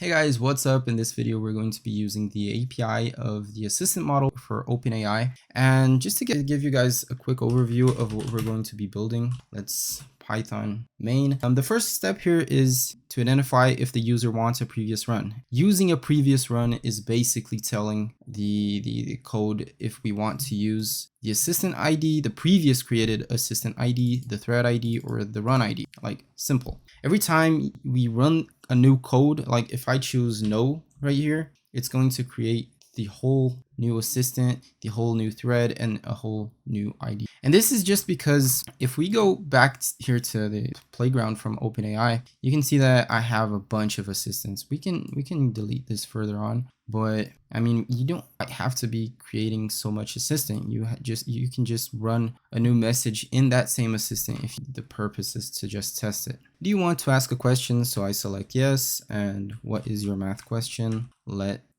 Hey guys, what's up? In this video, we're going to be using the API of the assistant model for OpenAI. And just to give you guys a quick overview of what we're going to be building, let's Python main. The first step here is to identify if the user wants a previous run. Using a previous run is basically telling the code if we want to use the assistant ID, the previous created assistant ID, the thread ID, or the run ID. Like, simple. Every time we run a new code, like if I choose no right here, it's going to create the whole new assistant, the whole new thread, and a whole new ID. And this is just because if we go back here to the playground from OpenAI, you can see that I have a bunch of assistants. We can delete this further on, but I mean, you don't have to be creating so much assistant. You can just run a new message in that same assistant if the purpose is to just test it. Do you want to ask a question? So I select yes. And what is your math question?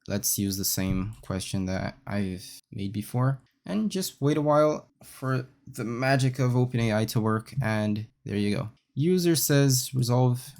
Let's use the same question that I've made before and just wait a while for the magic of OpenAI to work. And there you go. User says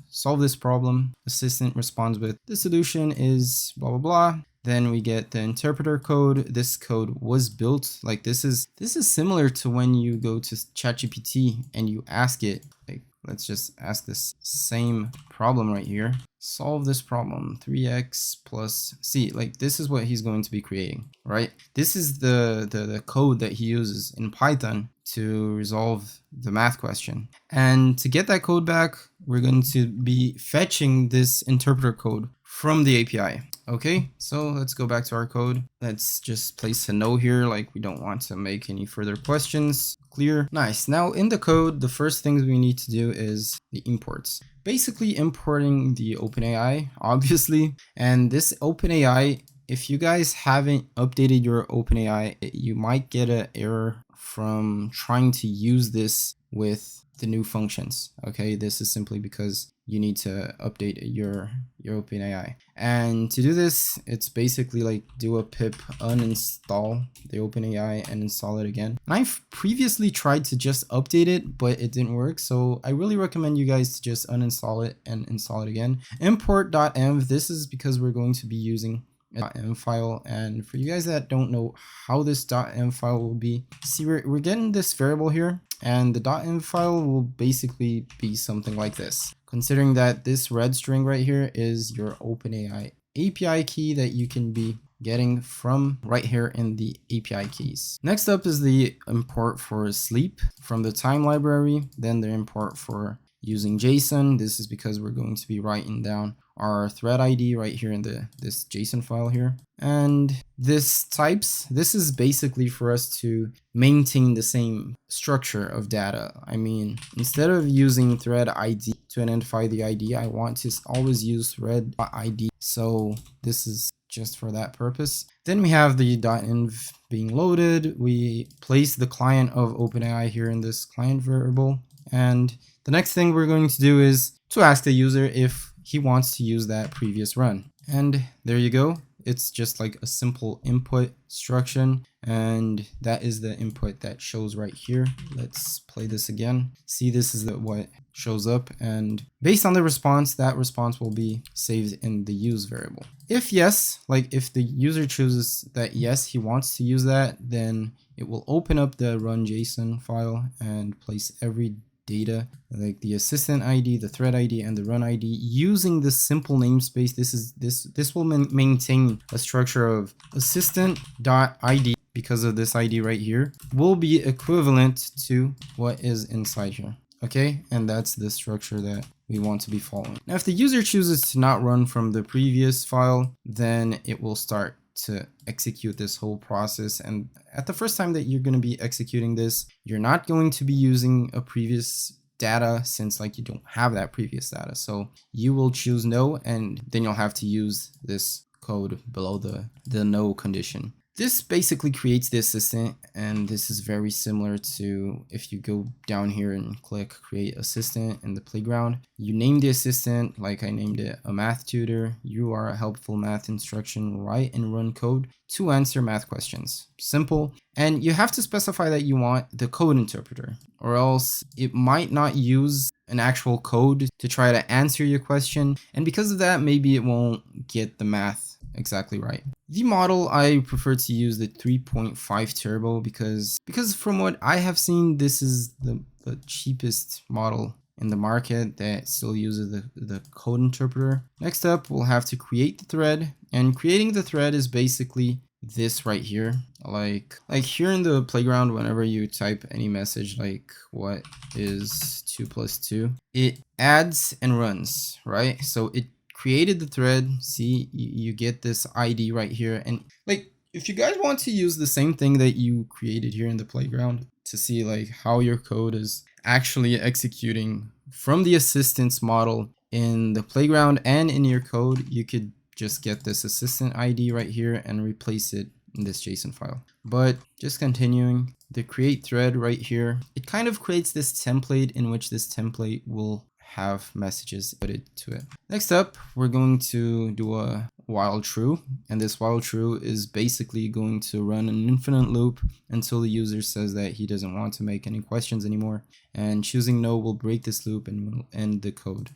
solve this problem. Assistant responds with the solution is blah, blah, blah. Then we get the interpreter code. This code was built like this is similar to when you go to ChatGPT and you ask it, like, let's just ask this same problem right here. Solve this problem, 3x plus c. Like, this is what he's going to be creating, right? This is the code that he uses in Python to resolve the math question. And to get that code back, we're going to be fetching this interpreter code from the API. Okay, so let's go back to our code. Let's just place a no here, like we don't want to make any further questions. Clear. Nice. Now in the code, the first things we need to do is the imports. Basically importing the OpenAI, obviously. And this OpenAI, if you guys haven't updated your OpenAI, you might get an error from trying to use this with the new functions. Okay, this is simply because you need to update your OpenAI. And to do this, it's basically like do a pip uninstall the OpenAI and install it again. And I've previously tried to just update it, but it didn't work. So I really recommend you guys to just uninstall it and install it again. Import.env, this is because we're going to be using .env file, and for you guys that don't know how this .env file will be, see we're getting this variable here, and the .env file will basically be something like this. Considering that this red string right here is your OpenAI API key that you can be getting from right here in the API keys. Next up is the import for sleep from the time library, then the import for using JSON. This is because we're going to be writing down our thread ID right here in this JSON file here. And this types, this is basically for us to maintain the same structure of data. I mean, instead of using thread ID to identify the ID, I want to always use thread ID. So this is just for that purpose. Then we have the .env being loaded. We place the client of OpenAI here in this client variable. And the next thing we're going to do is to ask the user if he wants to use that previous run. And there you go. It's just like a simple input instruction. And that is the input that shows right here. Let's play this again. See, this is what shows up. And based on the response, that response will be saved in the use variable. If yes, like if the user chooses that yes, he wants to use that, then it will open up the run JSON file and place every data like the assistant ID, the thread ID, and the run ID using this simple namespace. This will maintain a structure of assistant.id, because of this ID right here, will be equivalent to what is inside here. Okay, and that's the structure that we want to be following. Now, if the user chooses to not run from the previous file, then it will start to execute this whole process. And at the first time that you're going to be executing this, you're not going to be using a previous data, since like you don't have that previous data. So you will choose no, and then you'll have to use this code below the no condition. This basically creates the assistant, and this is very similar to if you go down here and click create assistant in the playground. You name the assistant, like I named it a math tutor. You are a helpful math instruction, write and run code to answer math questions. Simple. And you have to specify that you want the code interpreter, or else it might not use an actual code to try to answer your question. And because of that, maybe it won't get the math exactly right. The model, I prefer to use the 3.5 turbo because from what I have seen, this is the cheapest model in the market that still uses the code interpreter. Next up, we'll have to create the thread, and creating the thread is basically this right here. Like here in the playground, whenever you type any message like what is 2 plus 2, it adds and runs, right? So it created the thread. See, you get this ID right here. And like, if you guys want to use the same thing that you created here in the playground to see like how your code is actually executing from the assistance model in the playground and in your code, you could just get this assistant ID right here and replace it in this JSON file. But just continuing, the create thread right here, it kind of creates this template in which this template will have messages put to it. Next up, we're going to do a while true, and this while true is basically going to run an infinite loop until the user says that he doesn't want to make any questions anymore, and choosing no will break this loop and will end the code.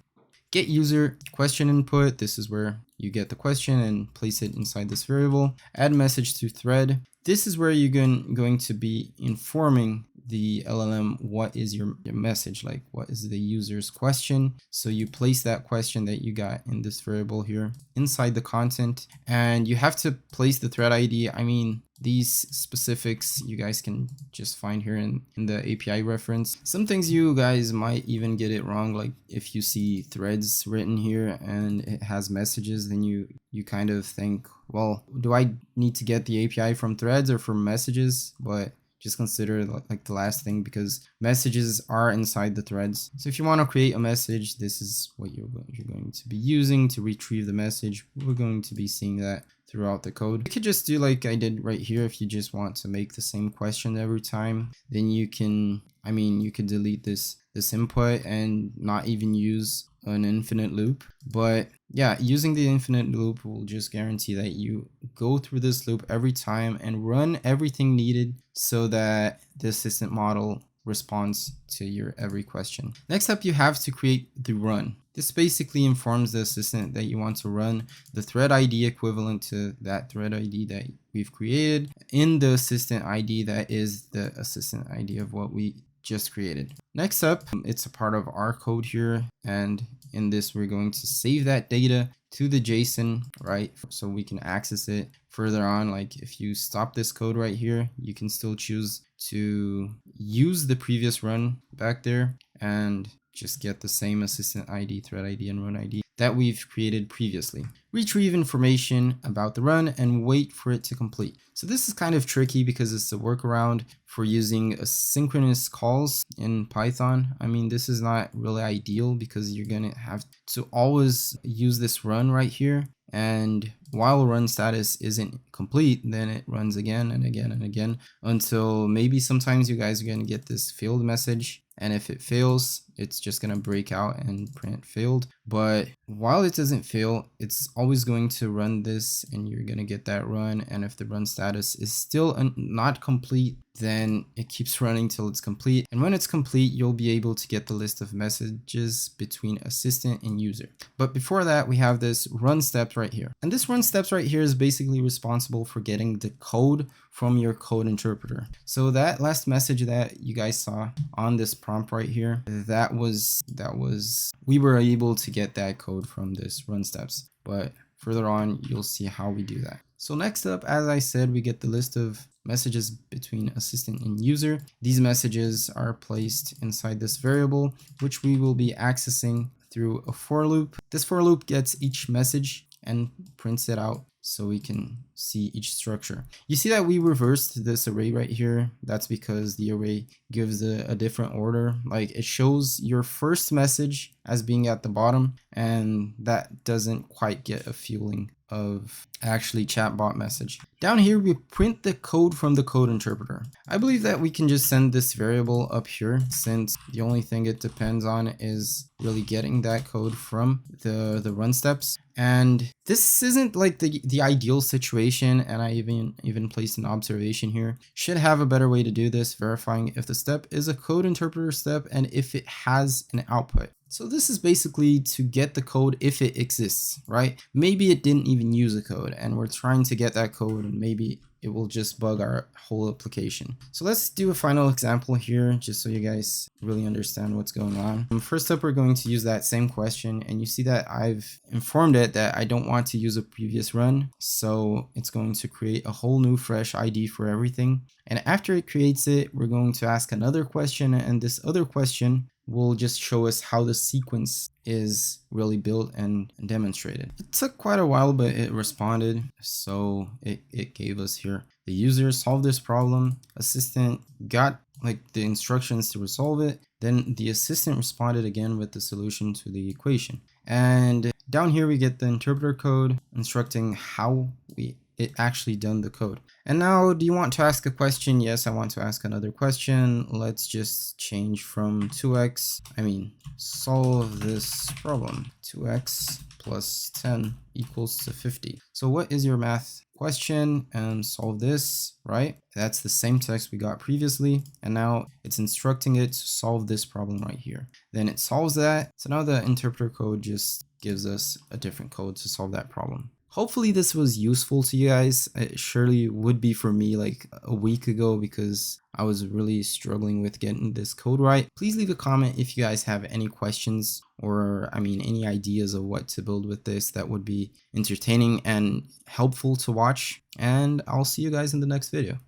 Get user question input, this is where you get the question and place it inside this variable. Add message to thread, this is where you're going to be informing the LLM what is your message, like what is the user's question. So you place that question that you got in this variable here inside the content, and you have to place the thread ID. I mean, these specifics you guys can just find here in the API reference. Some things you guys might even get it wrong, like if you see threads written here and it has messages, then you kind of think, well, do I need to get the API from threads or from messages? But just consider like the last thing, because messages are inside the threads. So if you want to create a message, this is what you're going to be using to retrieve the message. We're going to be seeing that throughout the code. You could just do like I did right here. If you just want to make the same question every time, then you can, I mean, you could delete this input and not even use an infinite loop. But yeah, using the infinite loop will just guarantee that you go through this loop every time and run everything needed so that the assistant model responds to your every question. Next up, you have to create the run. This basically informs the assistant that you want to run the thread ID equivalent to that thread ID that we've created in the assistant ID that is the assistant ID of what we just created. Next up, it's a part of our code here, and in this we're going to save that data to the JSON, right? So we can access it further on. Like if you stop this code right here, you can still choose to use the previous run back there and just get the same assistant ID, thread ID, and run ID that we've created previously. Retrieve information about the run and wait for it to complete. So this is kind of tricky because it's a workaround for using asynchronous calls in Python. I mean, this is not really ideal because you're gonna have to always use this run right here. And while run status isn't complete, then it runs again and again and again until maybe sometimes you guys are going to get this failed message. And if it fails, it's just going to break out and print failed. But while it doesn't fail, it's always going to run this and you're going to get that run. And if the run status is still not complete, then it keeps running till it's complete. And when it's complete, you'll be able to get the list of messages between assistant and user. But before that, we have this run steps right here. And this run steps right here is basically responsible for getting the code from your code interpreter. So that last message that you guys saw on this prompt right here, we were able to get that code from this run steps. But further on, you'll see how we do that. So next up, as I said, we get the list of messages between assistant and user. These messages are placed inside this variable, which we will be accessing through a for loop. This for loop gets each message and prints it out so we can see each structure. You see that we reversed this array right here. That's because the array gives a different order. Like it shows your first message as being at the bottom, and that doesn't quite get a feeling of actually chatbot message. Down here, we print the code from the code interpreter. I believe that we can just send this variable up here, since the only thing it depends on is really getting that code from the run steps. And this isn't like the ideal situation, and I even placed an observation here. Should have a better way to do this, verifying if the step is a code interpreter step and if it has an output. So this is basically to get the code if it exists, right? Maybe it didn't even use a code and we're trying to get that code, and maybe it will just bug our whole application. So let's do a final example here just so you guys really understand what's going on. First up, we're going to use that same question, and you see that I've informed it that I don't want to use a previous run. So it's going to create a whole new fresh ID for everything. And after it creates it, we're going to ask another question, and this other question will just show us how the sequence is really built and demonstrated. It took quite a while, but it responded. So it gave us here: the user solved this problem, assistant got like the instructions to resolve it, then the assistant responded again with the solution to the equation. And down here we get the interpreter code instructing how it actually done the code. And now, do you want to ask a question? Yes, I want to ask another question. Let's just change from solve this problem. 2x plus 10 equals to 50. So what is your math question? And solve this, right? That's the same text we got previously. And now it's instructing it to solve this problem right here. Then it solves that. So now the interpreter code just gives us a different code to solve that problem. Hopefully this was useful to you guys. It surely would be for me like a week ago, because I was really struggling with getting this code right. Please leave a comment if you guys have any questions, or any ideas of what to build with this. That would be entertaining and helpful to watch. And I'll see you guys in the next video.